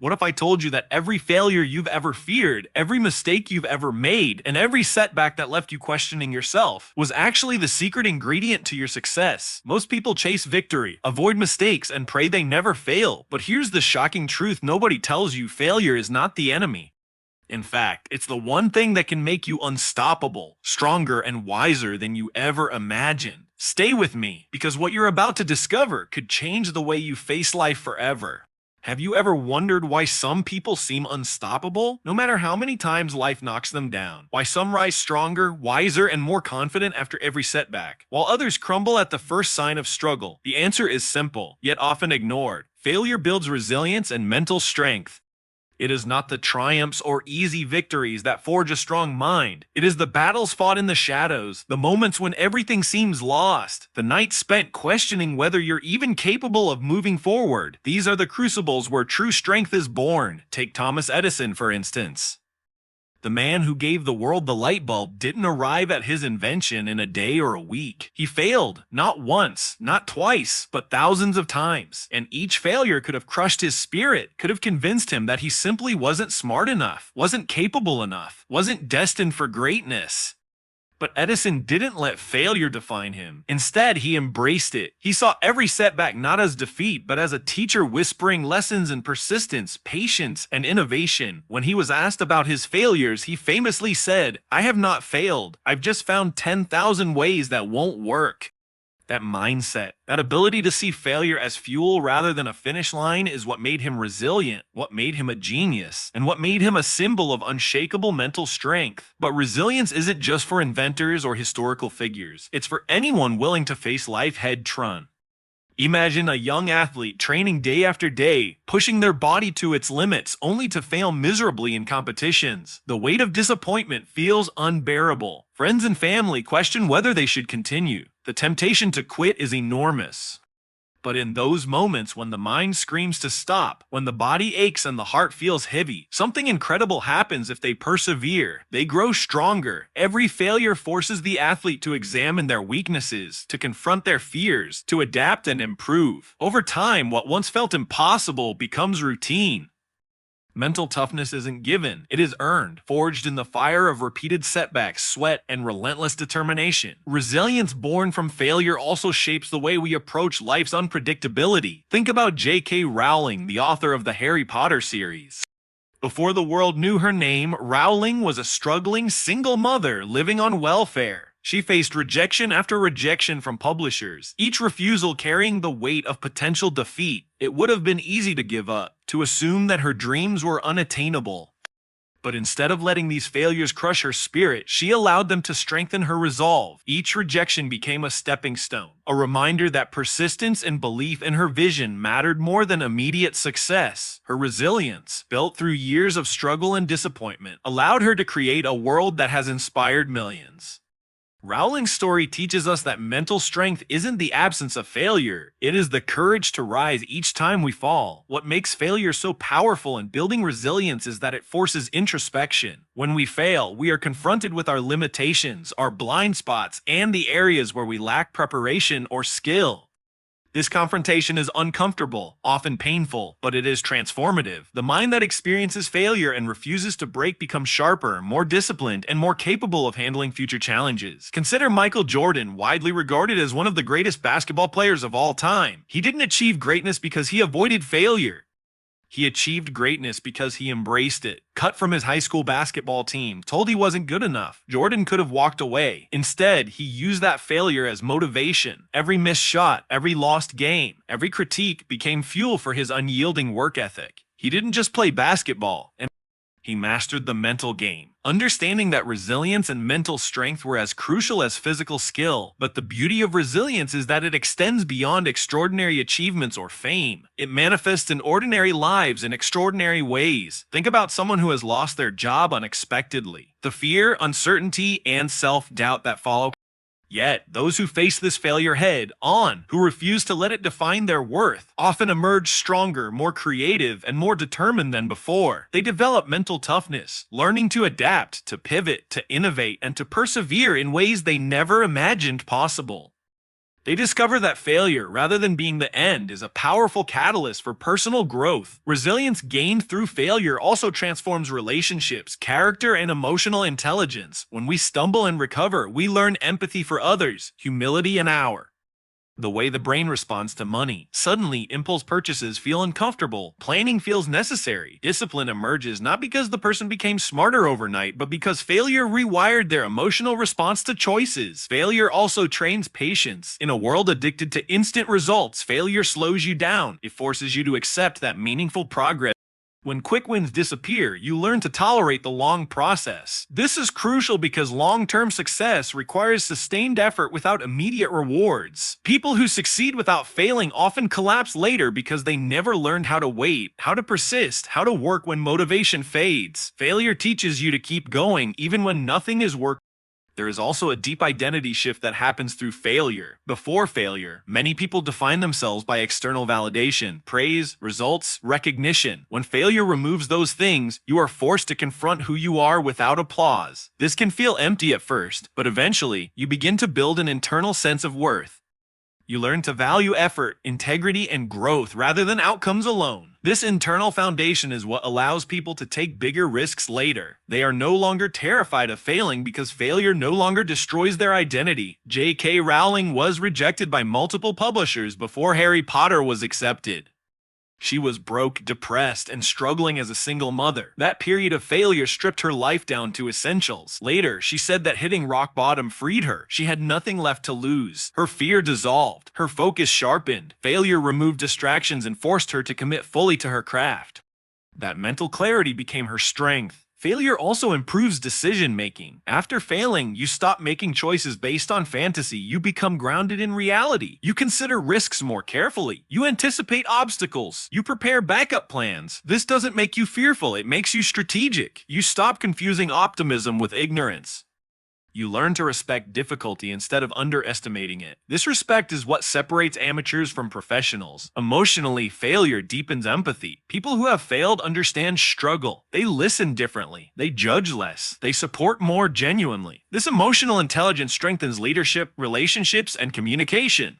What if I told you that every failure you've ever feared, every mistake you've ever made, and every setback that left you questioning yourself was actually the secret ingredient to your success? Most people chase victory, avoid mistakes, and pray they never fail. But here's the shocking truth nobody tells you: failure is not the enemy. In fact, it's the one thing that can make you unstoppable, stronger, and wiser than you ever imagined. Stay with me, because what you're about to discover could change the way you face life forever. Have you ever wondered why some people seem unstoppable, no matter how many times life knocks them down? Why some rise stronger, wiser, and more confident after every setback, while others crumble at the first sign of struggle? The answer is simple, yet often ignored. Failure builds resilience and mental strength. It is not the triumphs or easy victories that forge a strong mind. It is the battles fought in the shadows, the moments when everything seems lost, the nights spent questioning whether you're even capable of moving forward. These are the crucibles where true strength is born. Take Thomas Edison, for instance. The man who gave the world the light bulb didn't arrive at his invention in a day or a week. He failed, not once, not twice, but thousands of times. And each failure could have crushed his spirit, could have convinced him that he simply wasn't smart enough, wasn't capable enough, wasn't destined for greatness. But Edison didn't let failure define him. Instead, he embraced it. He saw every setback not as defeat, but as a teacher whispering lessons in persistence, patience, and innovation. When he was asked about his failures, he famously said, "I have not failed. I've just found 10,000 ways that won't work." That mindset, that ability to see failure as fuel rather than a finish line, is what made him resilient, what made him a genius, and what made him a symbol of unshakable mental strength. But resilience isn't just for inventors or historical figures. It's for anyone willing to face life head-on. Imagine a young athlete training day after day, pushing their body to its limits, only to fail miserably in competitions. The weight of disappointment feels unbearable. Friends and family question whether they should continue. The temptation to quit is enormous. But in those moments when the mind screams to stop, when the body aches and the heart feels heavy, something incredible happens if they persevere. They grow stronger. Every failure forces the athlete to examine their weaknesses, to confront their fears, to adapt and improve. Over time, what once felt impossible becomes routine. Mental toughness isn't given, it is earned, forged in the fire of repeated setbacks, sweat, and relentless determination. Resilience born from failure also shapes the way we approach life's unpredictability. Think about J.K. Rowling, the author of the Harry Potter series. Before the world knew her name, Rowling was a struggling single mother living on welfare. She faced rejection after rejection from publishers, each refusal carrying the weight of potential defeat. It would have been easy to give up, to assume that her dreams were unattainable. But instead of letting these failures crush her spirit, she allowed them to strengthen her resolve. Each rejection became a stepping stone, a reminder that persistence and belief in her vision mattered more than immediate success. Her resilience, built through years of struggle and disappointment, allowed her to create a world that has inspired millions. Rowling's story teaches us that mental strength isn't the absence of failure, it is the courage to rise each time we fall. What makes failure so powerful in building resilience is that it forces introspection. When we fail, we are confronted with our limitations, our blind spots, and the areas where we lack preparation or skill. This confrontation is uncomfortable, often painful, but it is transformative. The mind that experiences failure and refuses to break becomes sharper, more disciplined, and more capable of handling future challenges. Consider Michael Jordan, widely regarded as one of the greatest basketball players of all time. He didn't achieve greatness because he avoided failure. He achieved greatness because he embraced it. Cut from his high school basketball team, told he wasn't good enough, Jordan could have walked away. Instead, he used that failure as motivation. Every missed shot, every lost game, every critique became fuel for his unyielding work ethic. He didn't just play basketball, he mastered the mental game, understanding that resilience and mental strength were as crucial as physical skill. But the beauty of resilience is that it extends beyond extraordinary achievements or fame. It manifests in ordinary lives in extraordinary ways. Think about someone who has lost their job unexpectedly. The fear, uncertainty, and self-doubt that follow. Yet, those who face this failure head-on, who refuse to let it define their worth, often emerge stronger, more creative, and more determined than before. They develop mental toughness, learning to adapt, to pivot, to innovate, and to persevere in ways they never imagined possible. They discover that failure, rather than being the end, is a powerful catalyst for personal growth. Resilience gained through failure also transforms relationships, character, and emotional intelligence. When we stumble and recover, we learn empathy for others, humility, and the way the brain responds to money. Suddenly, impulse purchases feel uncomfortable. Planning feels necessary. Discipline emerges not because the person became smarter overnight, but because failure rewired their emotional response to choices. Failure also trains patience. In a world addicted to instant results, failure slows you down. It forces you to accept that meaningful progress. When quick wins disappear, you learn to tolerate the long process. This is crucial because long-term success requires sustained effort without immediate rewards. People who succeed without failing often collapse later because they never learned how to wait, how to persist, how to work when motivation fades. Failure teaches you to keep going even when nothing is working. There is also a deep identity shift that happens through failure. Before failure, many people define themselves by external validation, praise, results, recognition. When failure removes those things, you are forced to confront who you are without applause. This can feel empty at first, but eventually, you begin to build an internal sense of worth. You learn to value effort, integrity, and growth rather than outcomes alone. This internal foundation is what allows people to take bigger risks later. They are no longer terrified of failing because failure no longer destroys their identity. J.K. Rowling was rejected by multiple publishers before Harry Potter was accepted. She was broke, depressed, and struggling as a single mother. That period of failure stripped her life down to essentials. Later, she said that hitting rock bottom freed her. She had nothing left to lose. Her fear dissolved. Her focus sharpened. Failure removed distractions and forced her to commit fully to her craft. That mental clarity became her strength. Failure also improves decision-making. After failing, you stop making choices based on fantasy. You become grounded in reality. You consider risks more carefully. You anticipate obstacles. You prepare backup plans. This doesn't make you fearful, it makes you strategic. You stop confusing optimism with ignorance. You learn to respect difficulty instead of underestimating it. This respect is what separates amateurs from professionals. Emotionally, failure deepens empathy. People who have failed understand struggle. They listen differently. They judge less. They support more genuinely. This emotional intelligence strengthens leadership, relationships, and communication.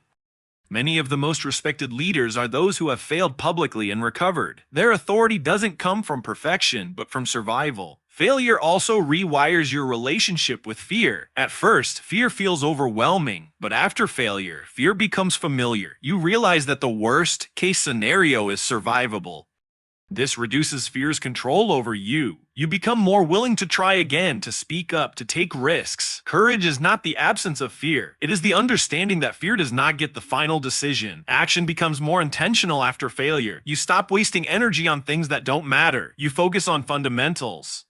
Many of the most respected leaders are those who have failed publicly and recovered. Their authority doesn't come from perfection, but from survival. Failure also rewires your relationship with fear. At first, fear feels overwhelming, but after failure, fear becomes familiar. You realize that the worst-case scenario is survivable. This reduces fear's control over you. You become more willing to try again, to speak up, to take risks. Courage is not the absence of fear. It is the understanding that fear does not get the final decision. Action becomes more intentional after failure. You stop wasting energy on things that don't matter. You focus on fundamentals.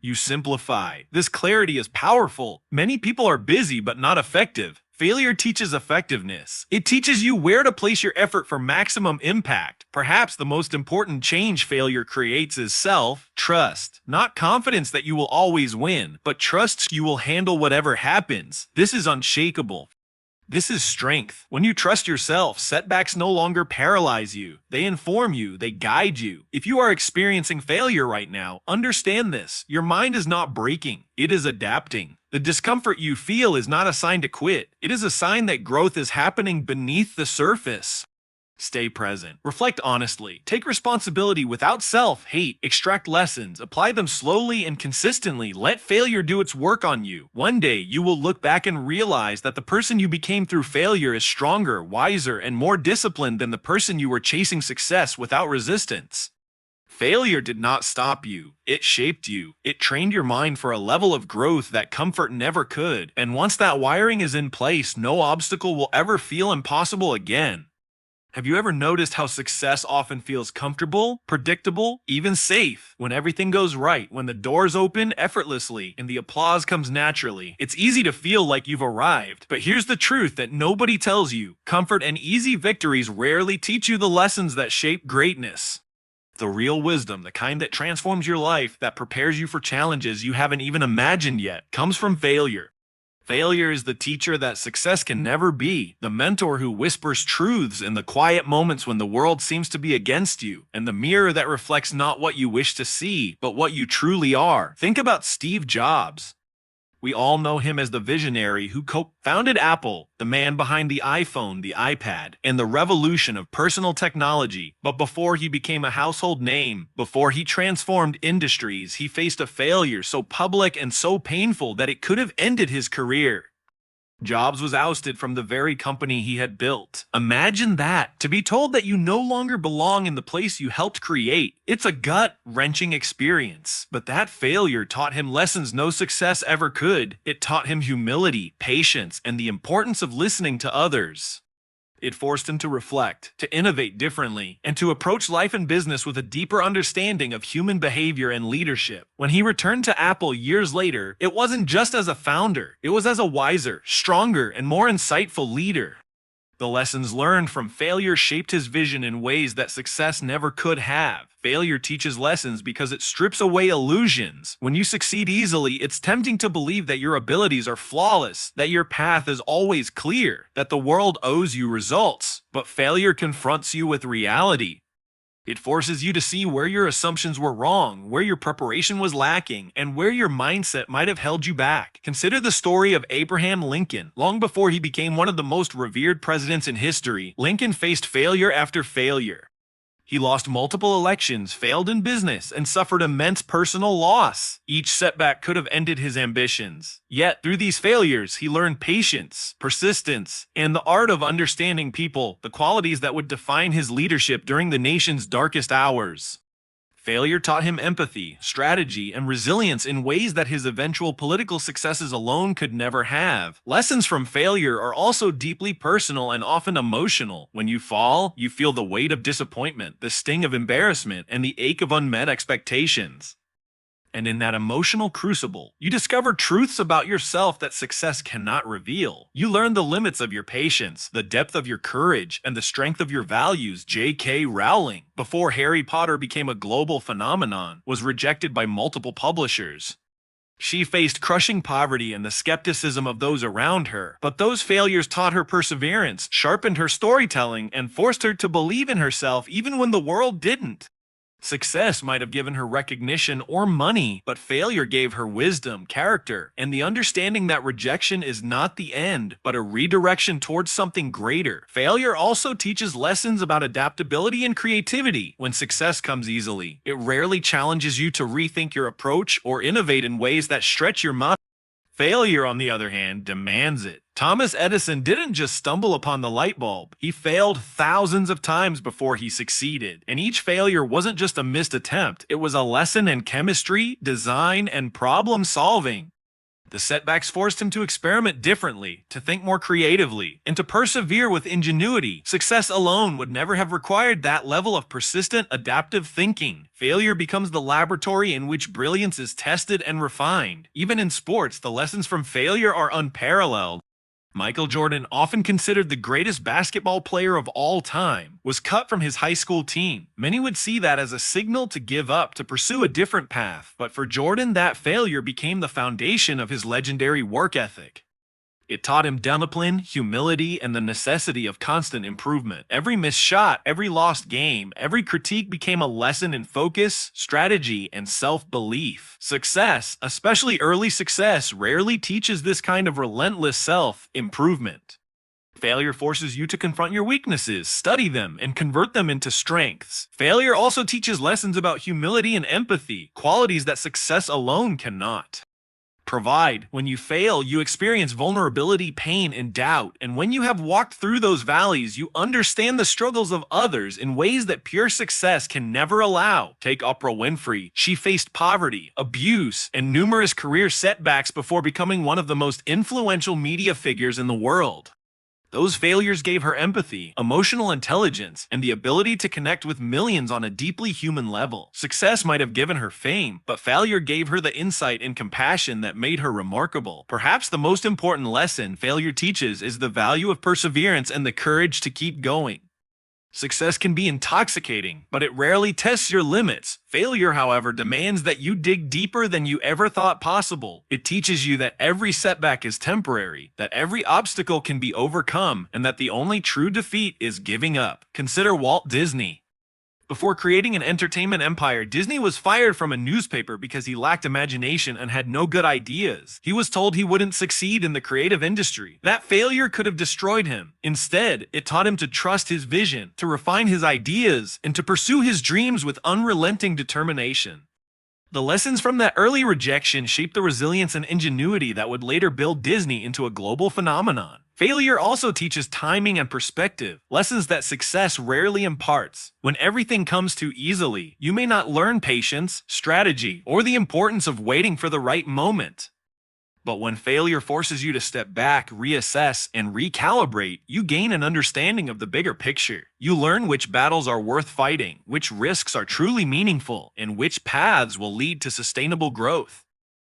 You simplify. This clarity is powerful. Many people are busy but not effective. Failure teaches effectiveness. It teaches you where to place your effort for maximum impact. Perhaps the most important change failure creates is self-trust. Not confidence that you will always win, but trust you will handle whatever happens. This is unshakable. This is strength. When you trust yourself, setbacks no longer paralyze you. They inform you, they guide you. If you are experiencing failure right now, understand this. Your mind is not breaking, it is adapting. The discomfort you feel is not a sign to quit. It is a sign that growth is happening beneath the surface. Stay present. Reflect honestly. Take responsibility without self-hate. Extract lessons. Apply them slowly and consistently. Let failure do its work on you. One day, you will look back and realize that the person you became through failure is stronger, wiser, and more disciplined than the person you were chasing success without resistance. Failure did not stop you. It shaped you. It trained your mind for a level of growth that comfort never could. And once that wiring is in place, no obstacle will ever feel impossible again. Have you ever noticed how success often feels comfortable, predictable, even safe? When everything goes right, when the doors open effortlessly, and the applause comes naturally, it's easy to feel like you've arrived. But here's the truth that nobody tells you. Comfort and easy victories rarely teach you the lessons that shape greatness. The real wisdom, the kind that transforms your life, that prepares you for challenges you haven't even imagined yet, comes from failure. Failure is the teacher that success can never be, the mentor who whispers truths in the quiet moments when the world seems to be against you, and the mirror that reflects not what you wish to see, but what you truly are. Think about Steve Jobs. We all know him as the visionary who co-founded Apple, the man behind the iPhone, the iPad, and the revolution of personal technology. But before he became a household name, before he transformed industries, he faced a failure so public and so painful that it could have ended his career. Jobs was ousted from the very company he had built. Imagine that, to be told that you no longer belong in the place you helped create. It's a gut-wrenching experience, but that failure taught him lessons no success ever could. It taught him humility, patience, and the importance of listening to others. It forced him to reflect, to innovate differently, and to approach life and business with a deeper understanding of human behavior and leadership. When he returned to Apple years later, it wasn't just as a founder, it was as a wiser, stronger, and more insightful leader. The lessons learned from failure shaped his vision in ways that success never could have. Failure teaches lessons because it strips away illusions. When you succeed easily, it's tempting to believe that your abilities are flawless, that your path is always clear, that the world owes you results. But failure confronts you with reality. It forces you to see where your assumptions were wrong, where your preparation was lacking, and where your mindset might have held you back. Consider the story of Abraham Lincoln. Long before he became one of the most revered presidents in history, Lincoln faced failure after failure. He lost multiple elections, failed in business, and suffered immense personal loss. Each setback could have ended his ambitions. Yet, through these failures, he learned patience, persistence, and the art of understanding people, the qualities that would define his leadership during the nation's darkest hours. Failure taught him empathy, strategy, and resilience in ways that his eventual political successes alone could never have. Lessons from failure are also deeply personal and often emotional. When you fall, you feel the weight of disappointment, the sting of embarrassment, and the ache of unmet expectations. And in that emotional crucible, you discover truths about yourself that success cannot reveal. You learn the limits of your patience, the depth of your courage, and the strength of your values. J.K. Rowling, before Harry Potter became a global phenomenon, was rejected by multiple publishers. She faced crushing poverty and the skepticism of those around her, but those failures taught her perseverance, sharpened her storytelling, and forced her to believe in herself even when the world didn't. Success might have given her recognition or money, but failure gave her wisdom, character, and the understanding that rejection is not the end, but a redirection towards something greater. Failure also teaches lessons about adaptability and creativity. When success comes easily, it rarely challenges you to rethink your approach or innovate in ways that stretch your mind. Failure, on the other hand, demands it. Thomas Edison didn't just stumble upon the light bulb. He failed thousands of times before he succeeded. And each failure wasn't just a missed attempt. It was a lesson in chemistry, design, and problem solving. The setbacks forced him to experiment differently, to think more creatively, and to persevere with ingenuity. Success alone would never have required that level of persistent, adaptive thinking. Failure becomes the laboratory in which brilliance is tested and refined. Even in sports, the lessons from failure are unparalleled. Michael Jordan, often considered the greatest basketball player of all time, was cut from his high school team. Many would see that as a signal to give up, to pursue a different path. But for Jordan, that failure became the foundation of his legendary work ethic. It taught him discipline, humility, and the necessity of constant improvement. Every missed shot, every lost game, every critique became a lesson in focus, strategy, and self-belief. Success, especially early success, rarely teaches this kind of relentless self-improvement. Failure forces you to confront your weaknesses, study them, and convert them into strengths. Failure also teaches lessons about humility and empathy, qualities that success alone cannot provide. When you fail, you experience vulnerability, pain, and doubt. And when you have walked through those valleys, you understand the struggles of others in ways that pure success can never allow. Take Oprah Winfrey. She faced poverty, abuse, and numerous career setbacks before becoming one of the most influential media figures in the world. Those failures gave her empathy, emotional intelligence, and the ability to connect with millions on a deeply human level. Success might have given her fame, but failure gave her the insight and compassion that made her remarkable. Perhaps the most important lesson failure teaches is the value of perseverance and the courage to keep going. Success can be intoxicating, but it rarely tests your limits. Failure, however, demands that you dig deeper than you ever thought possible. It teaches you that every setback is temporary, that every obstacle can be overcome, and that the only true defeat is giving up. Consider Walt Disney. Before creating an entertainment empire, Disney was fired from a newspaper because he lacked imagination and had no good ideas. He was told he wouldn't succeed in the creative industry. That failure could have destroyed him. Instead, it taught him to trust his vision, to refine his ideas, and to pursue his dreams with unrelenting determination. The lessons from that early rejection shaped the resilience and ingenuity that would later build Disney into a global phenomenon. Failure also teaches timing and perspective, lessons that success rarely imparts. When everything comes too easily, you may not learn patience, strategy, or the importance of waiting for the right moment. But when failure forces you to step back, reassess, and recalibrate, you gain an understanding of the bigger picture. You learn which battles are worth fighting, which risks are truly meaningful, and which paths will lead to sustainable growth.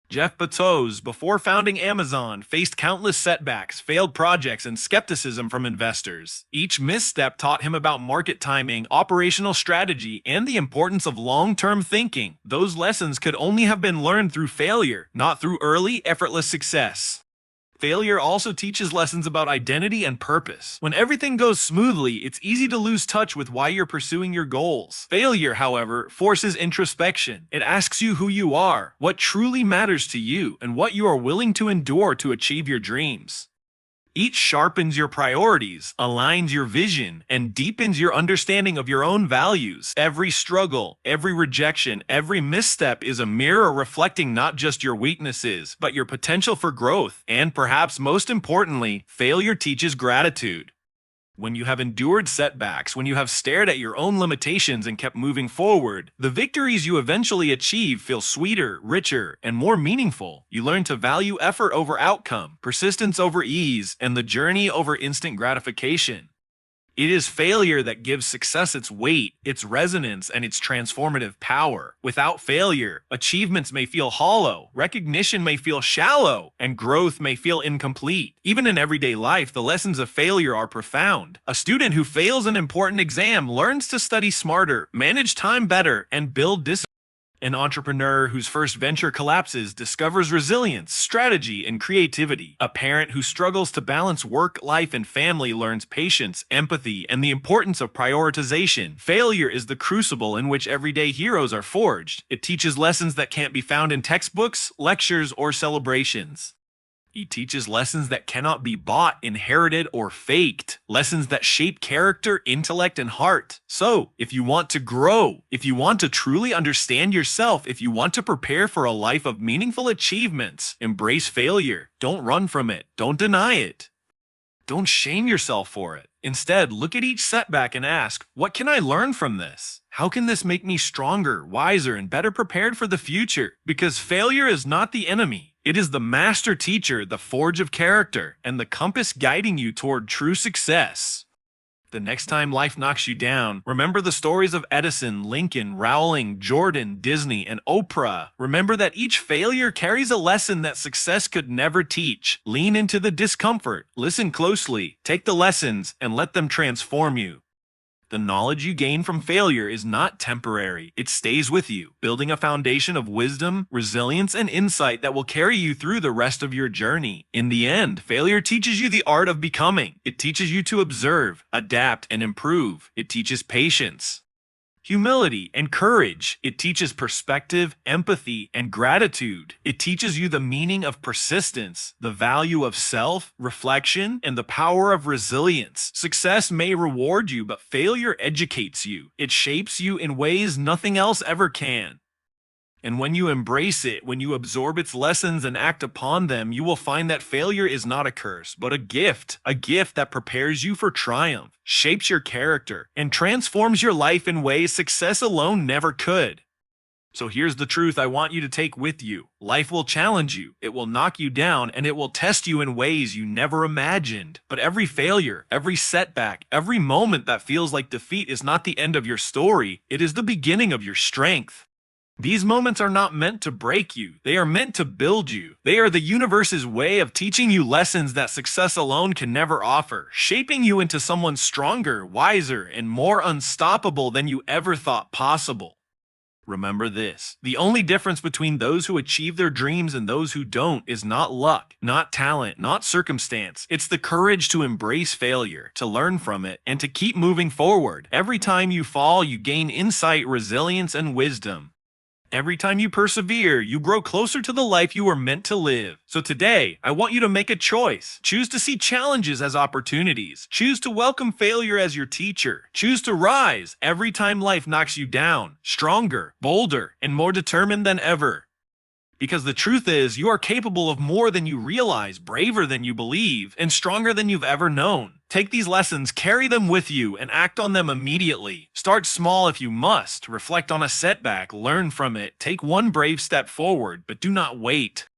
Jeff Bezos, before founding Amazon, faced countless setbacks, failed projects, and skepticism from investors. Each misstep taught him about market timing, operational strategy, and the importance of long-term thinking. Those lessons could only have been learned through failure, not through early, effortless success. Failure also teaches lessons about identity and purpose. When everything goes smoothly, it's easy to lose touch with why you're pursuing your goals. Failure, however, forces introspection. It asks you who you are, what truly matters to you, and what you are willing to endure to achieve your dreams. Each sharpens your priorities, aligns your vision, and deepens your understanding of your own values. Every struggle, every rejection, every misstep is a mirror reflecting not just your weaknesses, but your potential for growth. And perhaps most importantly, failure teaches gratitude. When you have endured setbacks, when you have stared at your own limitations and kept moving forward, the victories you eventually achieve feel sweeter, richer, and more meaningful. You learn to value effort over outcome, persistence over ease, and the journey over instant gratification. It is failure that gives success its weight, its resonance, and its transformative power. Without failure, achievements may feel hollow, recognition may feel shallow, and growth may feel incomplete. Even in everyday life, the lessons of failure are profound. A student who fails an important exam learns to study smarter, manage time better, and build discipline. An entrepreneur whose first venture collapses discovers resilience, strategy, and creativity. A parent who struggles to balance work, life, and family learns patience, empathy, and the importance of prioritization. Failure is the crucible in which everyday heroes are forged. It teaches lessons that can't be found in textbooks, lectures, or celebrations. He teaches lessons that cannot be bought, inherited, or faked. Lessons that shape character, intellect, and heart. So, if you want to grow, if you want to truly understand yourself, if you want to prepare for a life of meaningful achievements, embrace failure. Don't run from it. Don't deny it. Don't shame yourself for it. Instead, look at each setback and ask, what can I learn from this? How can this make me stronger, wiser, and better prepared for the future? Because failure is not the enemy. It is the master teacher, the forge of character, and the compass guiding you toward true success. The next time life knocks you down, remember the stories of Edison, Lincoln, Rowling, Jordan, Disney, and Oprah. Remember that each failure carries a lesson that success could never teach. Lean into the discomfort, listen closely, take the lessons, and let them transform you. The knowledge you gain from failure is not temporary. It stays with you, building a foundation of wisdom, resilience, and insight that will carry you through the rest of your journey. In the end, failure teaches you the art of becoming. It teaches you to observe, adapt, and improve. It teaches patience, humility, and courage. It teaches perspective, empathy, and gratitude. It teaches you the meaning of persistence, the value of self, reflection, and the power of resilience. Success may reward you, but failure educates you. It shapes you in ways nothing else ever can. And when you embrace it, when you absorb its lessons and act upon them, you will find that failure is not a curse, but a gift that prepares you for triumph, shapes your character, and transforms your life in ways success alone never could. So here's the truth I want you to take with you. Life will challenge you, it will knock you down, and it will test you in ways you never imagined. But every failure, every setback, every moment that feels like defeat is not the end of your story, it is the beginning of your strength. These moments are not meant to break you. They are meant to build you. They are the universe's way of teaching you lessons that success alone can never offer, shaping you into someone stronger, wiser, and more unstoppable than you ever thought possible. Remember this. The only difference between those who achieve their dreams and those who don't is not luck, not talent, not circumstance. It's the courage to embrace failure, to learn from it, and to keep moving forward. Every time you fall, you gain insight, resilience, and wisdom. Every time you persevere, you grow closer to the life you were meant to live. So today, I want you to make a choice. Choose to see challenges as opportunities. Choose to welcome failure as your teacher. Choose to rise every time life knocks you down, stronger, bolder, and more determined than ever. Because the truth is, you are capable of more than you realize, braver than you believe, and stronger than you've ever known. Take these lessons, carry them with you, and act on them immediately. Start small if you must. Reflect on a setback, learn from it, take one brave step forward, but do not wait.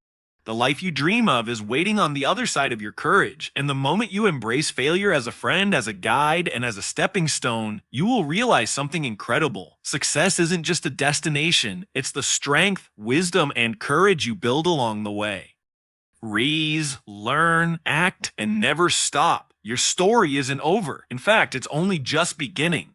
The life you dream of is waiting on the other side of your courage, and the moment you embrace failure as a friend, as a guide, and as a stepping stone, you will realize something incredible. Success isn't just a destination, it's the strength, wisdom, and courage you build along the way. Raise, learn, act, and never stop. Your story isn't over. In fact, it's only just beginning.